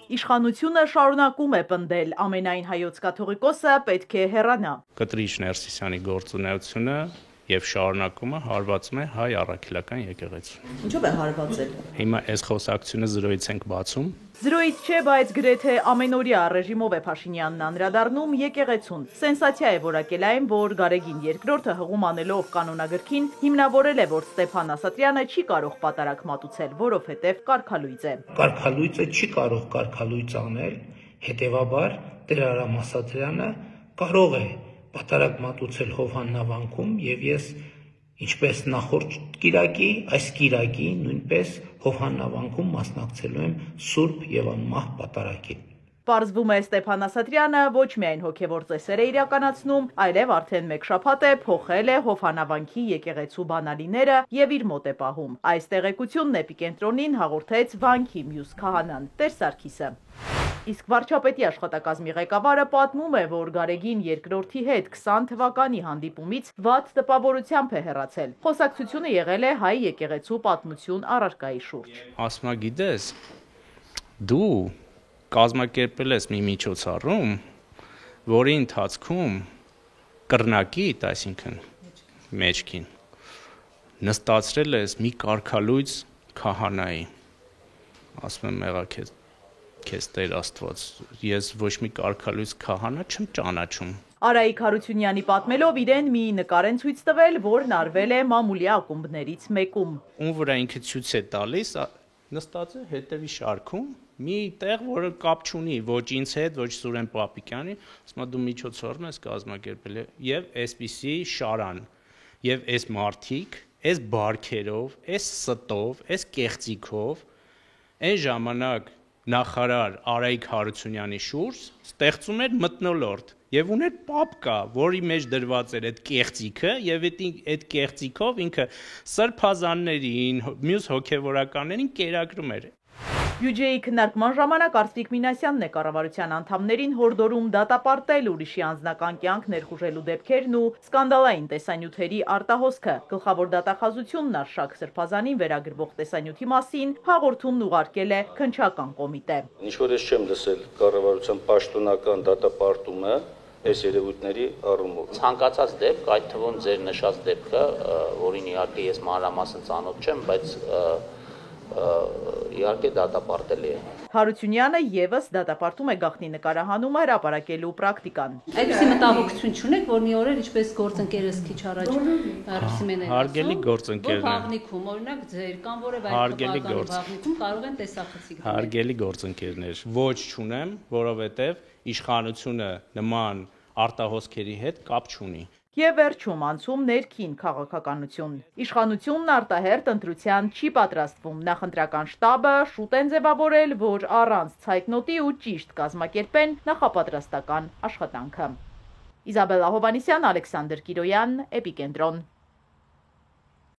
Իշխանությունը շարունակում է պնդել, ամենայն հայոց կաթողիկոսը պետք է հեռանա։ Կտրիչ Ներսիսյանի գործունեությունը եւ շարունակումը հարվածում է հայ առաքելական եկեղեցու։ Ինչով է հարվածել։ Հիմա այս խոսակցությունը զրոյից ենք բացում։ Զրոյից չէ, բայց գրեթե ամենօրյա ռեժիմով է Փաշինյանն անդրադառնում եկեղեցուն։ Սենսացիա է որակել այն, որ Գարեգին II հղում անելով կանոնագրքին հիմնավորել է, որ Ստեփան Ասատրյանը չի կարող պատարագ մատուցել, որովհետև կարգալույծ է։ Կարգալույծը չի կարող կարգալույծ անել, հետևաբար Տեր Արամ Ասատրյանը կարող է պատարագ մատուցել Հովհաննավանքում եւ ես ինչպես նախորդ կիրակի, այս կիրակի նույնպես Հովհաննավանքում մասնակցելու եմ Սուրբ եւ անմահ պատարագին։ Պարզվում է Ստեփան Ասատրյանը ոչ միայն հոգևոր ծեսեր է իրականացնում, այլև արդեն մեկ շաբաթ է փոխել է Հովհաննավանքի եկեղեցու բանալիները եւ իր մոտ է պահում։ Այս տեղեկությունն էպիկենտրոնին հաղորդեց վանքի մյուս քահանան Տեր Սարգիսը։ Իսկ վարչապետի աշխատակազմի ղեկավարը պատմում է, որ Գարեգին II-ի հետ 20 թվականի հանդիպումից վատ տպավորությամբ է հեռացել։ Խոսակցությունը եղել է հայ եկեղեցու պատմություն առարկայի շուրջ։ Ասում ա, գիտես, դու կազմակերպել ես մի միջոցառում, որի ընթացքում կռնակիդ, այսինքն մեջքին, նստացրել ես մի կարգալույծ քահանայի։ Ասում եմ, եղա քեզ Տեր Աստված, ես ոչ մի կարգալույծ քահանա չեմ ճանաչում։ Արայիկ Հարությունյանի պատմելով իրեն մի նկար են ցույց տվել, որն արվել է մամուլի ակումբներից մեկում։ Ում վրա ինքը ցույց է տալիս, նստած է հետևի շարքում, մի տեղ, որը կապ չունի ոչ ինձ հետ, ոչ Սուրեն Պապիկյանի, ասում ա դու միջոցառում ես կազմակերպել եւ այսպիսի շարան, եւ այս մարդիկ, այս բարքերով, այս ստով, այս կեղծիքով, այն ժամանակ նախարար Արայիկ Հարությունյանի շուրջ ստեղծում էր մթնոլորտ եւ ուներ պապկա, որի մեջ դրված էր այդ կեղծիքը եւ այդ կեղծիքով ինքը սրբազաններին, մյուս հոգեվորականներին կերակրում էր։ Բյուջեի քննարկման ժամանակ Արծվիկ Մինասյանն է կառավարության անդամներին հորդորում դատապարտել ուրիշի անձնական կյանք ներխուժելու դեպքերն ու սկանդալային տեսանյութերի արտահոսքը։ Գլխավոր դատախազությունն Արշակ Սրբազանին վերագրվող տեսանյութի մասին հաղորդումն ուղարկել է քննչական կոմիտե։ Ինչ որ ես չեմ լսել կառավարության պաշտոնական դատապարտումը այս երևույթների առումով։ Ցանկացած դեպք, այդ թվում ձեր նշած դեպքը, որին իհարկե ես մանրամասն ծանոթ չեմ, բայց իհարկե դատապարտելի է։ Հարությունյանը եւս դատապարտում է գաղտնի նկարահանումը հրապարակելու պրակտիկան։ Այդպիսի մտահոգություն չունեք, որ մի օրեր ինչպես գործընկերս քիչ առաջ Ռուսիմենեն հարգելի գործընկերներ, բաղնիքում օրինակ ձեր կամ որևէ այլ բաղնիքում կարող են տեսախցիկ դնել։ Հարգելի գործընկերներ, ոչ չունեմ, որովհետեւ իշխանությունը նման արտահոսքերի հետ կապ չունի։ Եվ վերջում անցում ներքին քաղաքականություն։ Իշխանությունն արտահերտ ընտրության չի պատրաստվում։ Նախընտրական շտաբը շուտ են ձևավորել, որ առանց ցայտնոտի ու ճիշտ կազմակերպեն նախապատրաստական աշխատանքը։ Իզաբելլա Հովհաննիսյան, Ալեքսանդր Կիրոյան, Էպիկենտրոն։